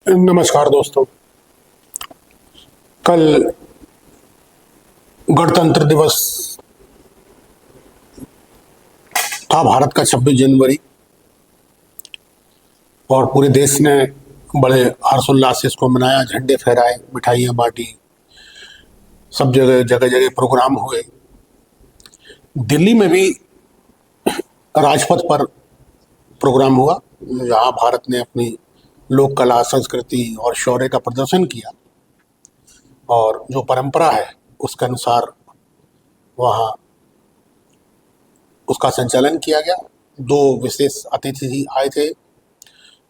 नमस्कार दोस्तों। कल गणतंत्र दिवस था, भारत का 26 जनवरी, और पूरे देश ने बड़े हर्षोल्लास से इसको मनाया। झंडे फहराए, मिठाइयाँ बांटी, सब जगह जगह जगह प्रोग्राम हुए। दिल्ली में भी राजपथ पर प्रोग्राम हुआ, जहाँ भारत ने अपनी लोक कला, संस्कृति और शौर्य का प्रदर्शन किया, और जो परंपरा है उसके अनुसार वहाँ उसका संचालन किया गया। दो विशेष अतिथि आए थे,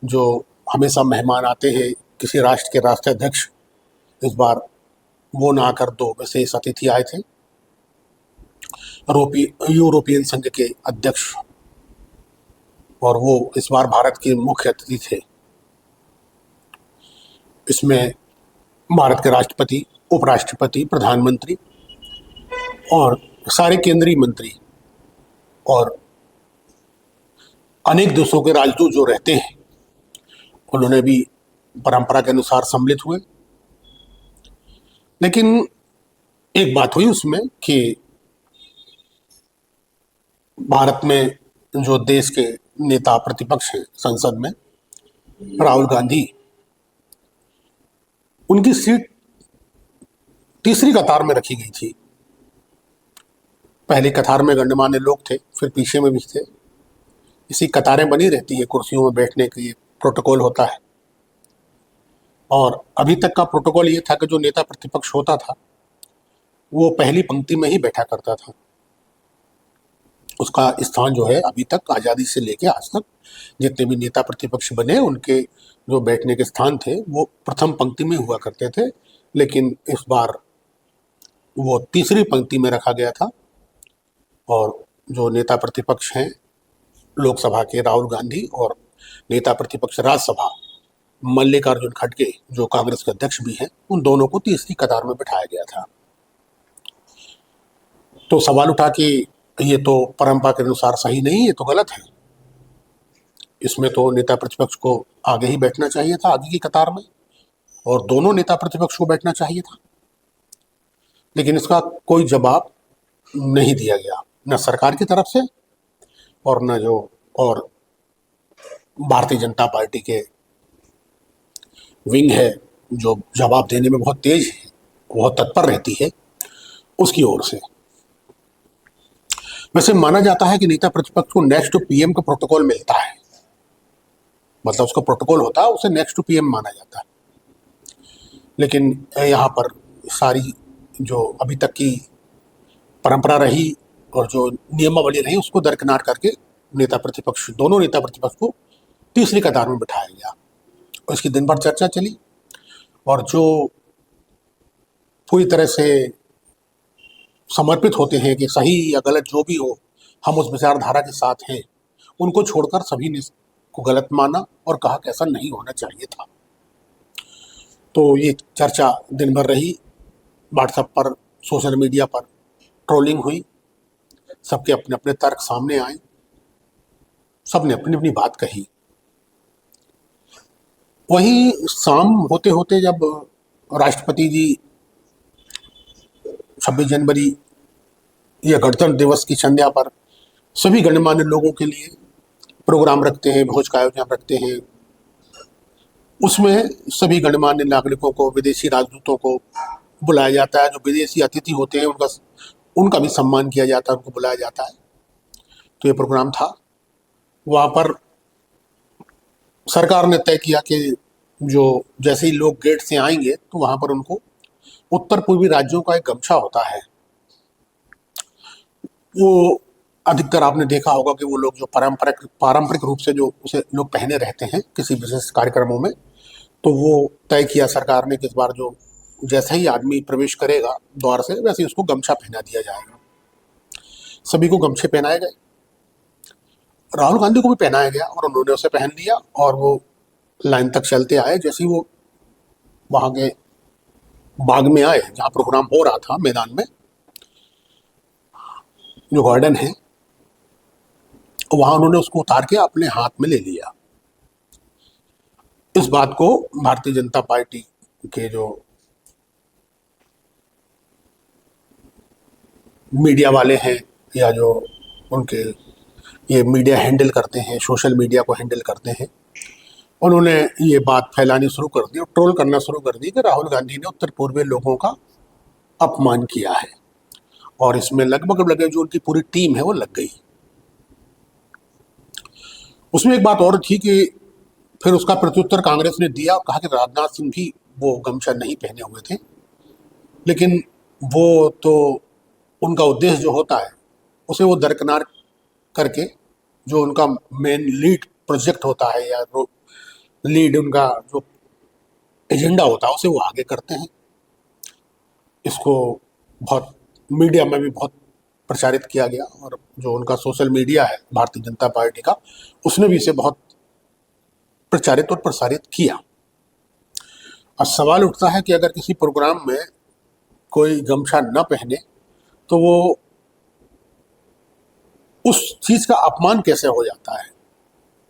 जो हमेशा मेहमान आते हैं किसी राष्ट्र के राष्ट्राध्यक्ष। इस बार वो ना आकर दो विशेष अतिथि आए थे, यूरोपियन संघ के अध्यक्ष, और वो इस बार भारत के मुख्य अतिथि थे। इसमें भारत के राष्ट्रपति, उपराष्ट्रपति, प्रधानमंत्री और सारे केंद्रीय मंत्री और अनेक देशों के राजदूत जो रहते हैं, उन्होंने भी परंपरा के अनुसार सम्मिलित हुए। लेकिन एक बात हुई उसमें कि भारत में जो देश के नेता प्रतिपक्ष हैं संसद में, राहुल गांधी, उनकी सीट तीसरी कतार में रखी गई थी। पहली कतार में गणमान्य लोग थे, फिर पीछे में भी थे। इसी कतारें बनी रहती है, कुर्सियों में बैठने के लिए प्रोटोकॉल होता है। और अभी तक का प्रोटोकॉल ये था कि जो नेता प्रतिपक्ष होता था वो पहली पंक्ति में ही बैठा करता था। उसका स्थान जो है, अभी तक आज़ादी से लेके आज तक जितने भी नेता प्रतिपक्ष बने, उनके जो बैठने के स्थान थे वो प्रथम पंक्ति में हुआ करते थे। लेकिन इस बार वो तीसरी पंक्ति में रखा गया था, और जो नेता प्रतिपक्ष हैं लोकसभा के, राहुल गांधी, और नेता प्रतिपक्ष राज्यसभा मल्लिकार्जुन खड़गे, जो कांग्रेस के अध्यक्ष भी हैं, उन दोनों को तीसरी कतार में बिठाया गया था। तो सवाल उठा कि ये तो परंपरा के अनुसार सही नहीं, ये तो गलत है। इसमें तो नेता प्रतिपक्ष को आगे ही बैठना चाहिए था, आगे की कतार में, और दोनों नेता प्रतिपक्ष को बैठना चाहिए था। लेकिन इसका कोई जवाब नहीं दिया गया, न सरकार की तरफ से और न जो और भारतीय जनता पार्टी के विंग है, जो जवाब देने में बहुत तेज है, बहुत तत्पर रहती है, उसकी ओर से। वैसे माना जाता है कि नेता प्रतिपक्ष को नेक्स्ट टू पीएम का प्रोटोकॉल मिलता है, मतलब उसका प्रोटोकॉल होता है, उसे नेक्स्ट टू पीएम माना जाता है। लेकिन यहाँ पर सारी जो अभी तक की परंपरा रही और जो नियमावली रही, उसको दरकिनार करके नेता प्रतिपक्ष, दोनों नेता प्रतिपक्ष को तीसरी कतार में बिठाया गया। और इसकी दिन भर चर्चा चली, और जो पूरी तरह से समर्पित होते हैं कि सही या गलत जो भी हो, हम उस विचारधारा के साथ हैं, उनको छोड़कर सभी ने को गलत माना और कहा कि ऐसा नहीं होना चाहिए था। तो ये चर्चा दिन भर रही, व्हाट्सएप पर, सोशल मीडिया पर ट्रोलिंग हुई, सबके अपने अपने तर्क सामने आए, सबने अपनी अपनी बात कही। वहीं शाम होते होते जब राष्ट्रपति जी 26 जनवरी या गणतंत्र दिवस की संध्या पर सभी गणमान्य लोगों के लिए प्रोग्राम रखते हैं, भोज का आयोजन रखते हैं, उसमें सभी गणमान्य नागरिकों को, विदेशी राजदूतों को बुलाया जाता है। जो विदेशी अतिथि होते हैं उनका भी सम्मान किया जाता है, उनको बुलाया जाता है। तो ये प्रोग्राम था। वहाँ पर सरकार ने तय किया कि जो जैसे ही लोग गेट से आएंगे तो वहाँ पर उनको उत्तर पूर्वी राज्यों का एक गमछा होता है, वो अधिकतर आपने देखा होगा कि वो लोग जो पारंपरिक रूप से जो उसे लोग पहने रहते हैं किसी विशेष कार्यक्रमों में, तो वो तय किया सरकार ने कि इस बार जो जैसे ही आदमी प्रवेश करेगा द्वार से, वैसे ही उसको गमछा पहना दिया जाएगा। सभी को गमछे पहनाए गए, राहुल गांधी को भी पहनाया गया, और उन्होंने उसे पहन लिया, और वो लाइन तक चलते आए। जैसे ही वो वहाँ के बाग में आए जहाँ प्रोग्राम हो रहा था, मैदान में जो गार्डन है, वहाँ उन्होंने उसको उतार के अपने हाथ में ले लिया। इस बात को भारतीय जनता पार्टी के जो मीडिया वाले हैं या जो उनके ये मीडिया हैंडल करते हैं, सोशल मीडिया को हैंडल करते हैं, उन्होंने ये बात फैलानी शुरू कर दी और ट्रोल करना शुरू कर दी कि राहुल गांधी ने उत्तर पूर्वी लोगों का अपमान किया है, और इसमें लगभग लगे जो उनकी पूरी टीम है वो लग गई। उसमें एक बात और थी कि फिर उसका प्रत्युत्तर कांग्रेस ने दिया और कहा कि राजनाथ सिंह भी वो गमछा नहीं पहने हुए थे, लेकिन वो तो उनका उद्देश्य जो होता है उसे वो दरकिनार करके जो उनका मेन लीड प्रोजेक्ट होता है या लीड उनका जो एजेंडा होता है उसे वो आगे करते हैं। इसको बहुत मीडिया में भी बहुत प्रचारित किया गया, और जो उनका सोशल मीडिया है भारतीय जनता पार्टी का, उसने भी इसे बहुत प्रचारित और प्रसारित किया। अब सवाल उठता है कि अगर किसी प्रोग्राम में कोई गमछा न पहने तो वो उस चीज का अपमान कैसे हो जाता है,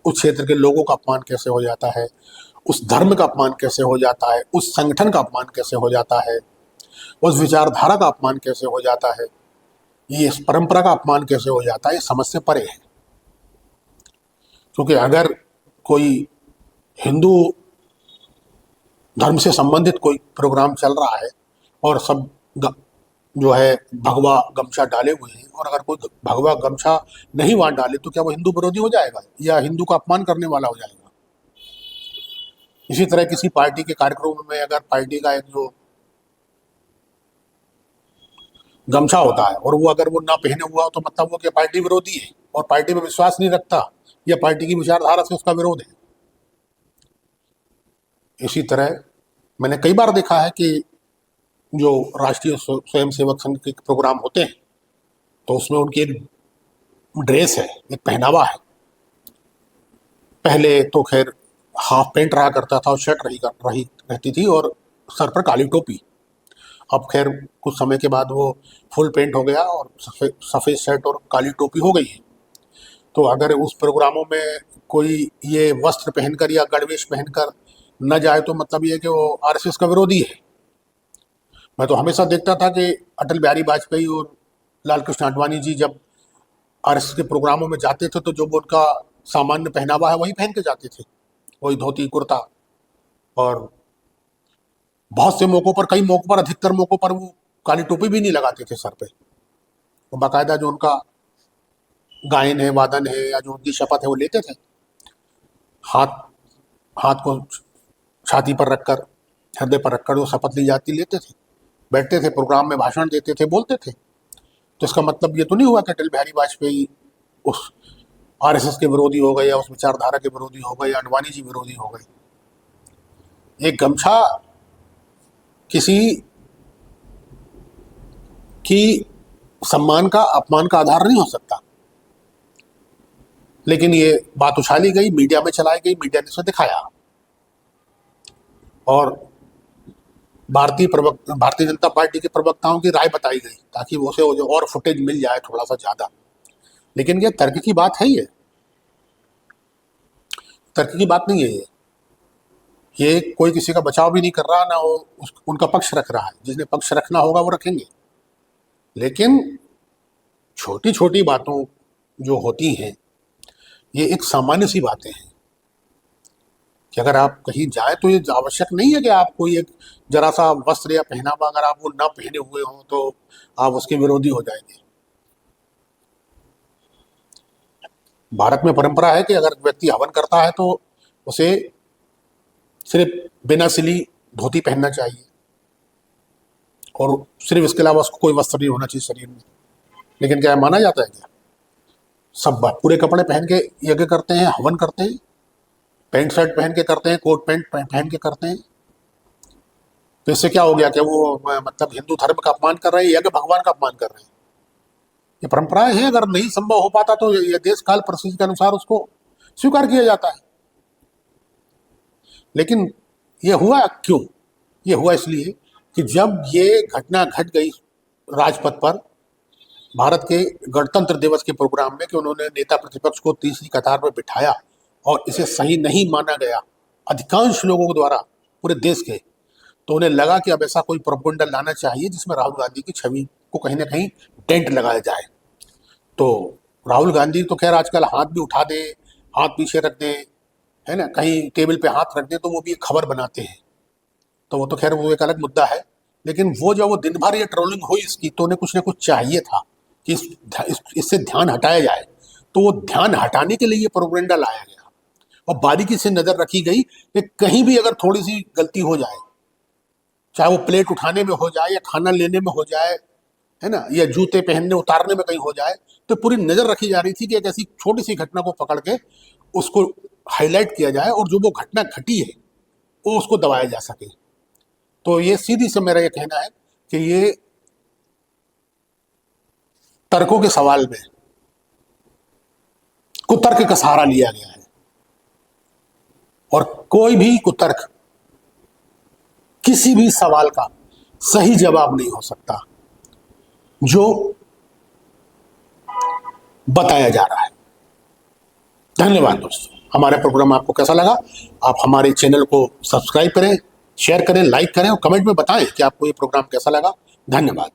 उस क्षेत्र के लोगों का अपमान कैसे हो जाता है, उस धर्म का अपमान कैसे हो जाता है, उस संगठन का अपमान कैसे हो जाता है, उस विचारधारा का अपमान कैसे हो जाता है, ये इस परंपरा का अपमान कैसे हो जाता है, ये समझ से परे है। क्योंकि अगर कोई हिंदू धर्म से संबंधित कोई प्रोग्राम चल रहा है और सब जो है भगवा गमछा डाले हुए हैं, और अगर कोई भगवा गमछा नहीं वहां डाले तो क्या वो हिंदू विरोधी हो जाएगा या हिंदू का अपमान करने वाला हो जाएगा? इसी तरह किसी पार्टी के कार्यक्रम में अगर पार्टी का एक जो गमछा होता है और वो अगर वो ना पहने हुआ हो तो मतलब वो कि पार्टी विरोधी है और पार्टी में विश्वास नहीं रखता या पार्टी की विचारधारा से उसका विरोध है। इसी तरह मैंने कई बार देखा है कि जो राष्ट्रीय स्वयंसेवक संघ के प्रोग्राम होते हैं तो उसमें उनकी एक ड्रेस है, एक पहनावा है। पहले तो खैर हाफ पैंट रहा करता था और शर्ट रहती थी और सर पर काली टोपी। अब खैर कुछ समय के बाद वो फुल पैंट हो गया और सफ़ेद शर्ट और काली टोपी हो गई है। तो अगर उस प्रोग्रामों में कोई ये वस्त्र पहनकर या गणवेश पहनकर न जाए तो मतलब ये कि वो आरएसएस का विरोधी है। मैं तो हमेशा देखता था कि अटल बिहारी वाजपेयी और लाल कृष्ण आडवाणी जी जब आरएसएस के प्रोग्रामों में जाते थे तो जो उनका सामान्य पहनावा है वही पहन के जाते थे, वही धोती कुर्ता, और बहुत से मौक़ों पर, कई मौक़ों पर, अधिकतर मौक़ों पर वो काली टोपी भी नहीं लगाते थे सर पे। वो बाकायदा जो उनका गायन है, वादन है या जो उनकी शपथ है वो लेते थे, हाथ को छाती पर रखकर, हृदय पर रखकर वो शपथ ली जाती लेते थे, बैठते थे, प्रोग्राम में भाषण देते थे, बोलते थे। तो इसका मतलब ये तो नहीं हुआ कि अटल बिहारी वाजपेयी उस आरएसएस के विरोधी हो गए या उस विचारधारा के विरोधी हो गए या आडवाणी जी विरोधी हो गए। एक गमछा किसी की सम्मान का, अपमान का आधार नहीं हो सकता, लेकिन ये बात उछाली गई, मीडिया में चलाई गई, मीडिया ने इसे दिखाया और भारतीय जनता पार्टी के प्रवक्ताओं की राय बताई गई ताकि उसे और फुटेज मिल जाए थोड़ा सा ज्यादा। लेकिन ये तर्क की बात है, ये तर्क की बात नहीं है। ये कोई किसी का बचाव भी नहीं कर रहा, ना वो उनका पक्ष रख रहा है। जिसने पक्ष रखना होगा वो रखेंगे, लेकिन छोटी छोटी बातों जो होती हैं ये एक सामान्य सी बातें हैं कि अगर आप कहीं जाए तो ये आवश्यक नहीं है कि आप कोई एक जरा सा वस्त्र या पहनावा अगर आप वो ना पहने हुए हो तो आप उसके विरोधी हो जाएंगे। भारत में परंपरा है कि अगर व्यक्ति हवन करता है तो उसे सिर्फ बिना सिली धोती पहनना चाहिए और सिर्फ इसके अलावा उसको कोई वस्त्र नहीं होना चाहिए शरीर में। लेकिन क्या माना जाता है क्या? सब पूरे कपड़े पहन के यज्ञ करते हैं, हवन करते हैं, पैंट शर्ट पहन के करते हैं, कोट पैंट पहन के करते हैं। तो इससे क्या हो गया कि वो मतलब हिंदू धर्म का अपमान कर रहे हैं या कि भगवान का अपमान कर रहे हैं? ये परंपराएं हैं, अगर नहीं संभव हो पाता तो ये देश काल परिस्थिति के अनुसार उसको स्वीकार किया जाता है। लेकिन ये हुआ क्यों? ये हुआ इसलिए कि जब ये घटना घट गई राजपथ पर भारत के गणतंत्र दिवस के प्रोग्राम में कि उन्होंने नेता प्रतिपक्ष को तीसरी कतार में बिठाया और इसे सही नहीं माना गया अधिकांश लोगों के द्वारा पूरे देश के, तो उन्हें लगा कि अब ऐसा कोई प्रोपेगेंडा लाना चाहिए जिसमें राहुल गांधी की छवि को कहीं ना कहीं डेंट लगाया जाए। तो राहुल गांधी तो खैर आजकल हाथ भी उठा दे, हाथ पीछे रख दे, है ना, कहीं टेबल पे हाथ रख दे तो वो भी एक खबर बनाते हैं। तो वो तो खैर वो एक अलग मुद्दा है। लेकिन वो जब वो दिन भर ये ट्रोलिंग हुई इसकी, तो उन्हें कुछ ना कुछ चाहिए था कि इससे ध्यान हटाया जाए। तो वो ध्यान हटाने के लिए ये प्रोपेगेंडा लाया गया और बारीकी से नजर रखी गई कि कहीं भी अगर थोड़ी सी गलती हो जाए, चाहे वो प्लेट उठाने में हो जाए या खाना लेने में हो जाए, है ना, या जूते पहनने उतारने में कहीं हो जाए, तो पूरी नजर रखी जा रही थी कि एक ऐसी छोटी सी घटना को पकड़ के उसको हाईलाइट किया जाए और जो वो घटना घटी है वो उसको दबाया जा सके। तो ये सीधी से मेरा ये कहना है कि ये तर्कों के सवाल में कुतर्क का सहारा लिया गया है और कोई भी कुतर्क किसी भी सवाल का सही जवाब नहीं हो सकता जो बताया जा रहा है। धन्यवाद दोस्तों। हमारा प्रोग्राम आपको कैसा लगा? आप हमारे चैनल को सब्सक्राइब करें, शेयर करें, लाइक करें और कमेंट में बताएं कि आपको ये प्रोग्राम कैसा लगा। धन्यवाद।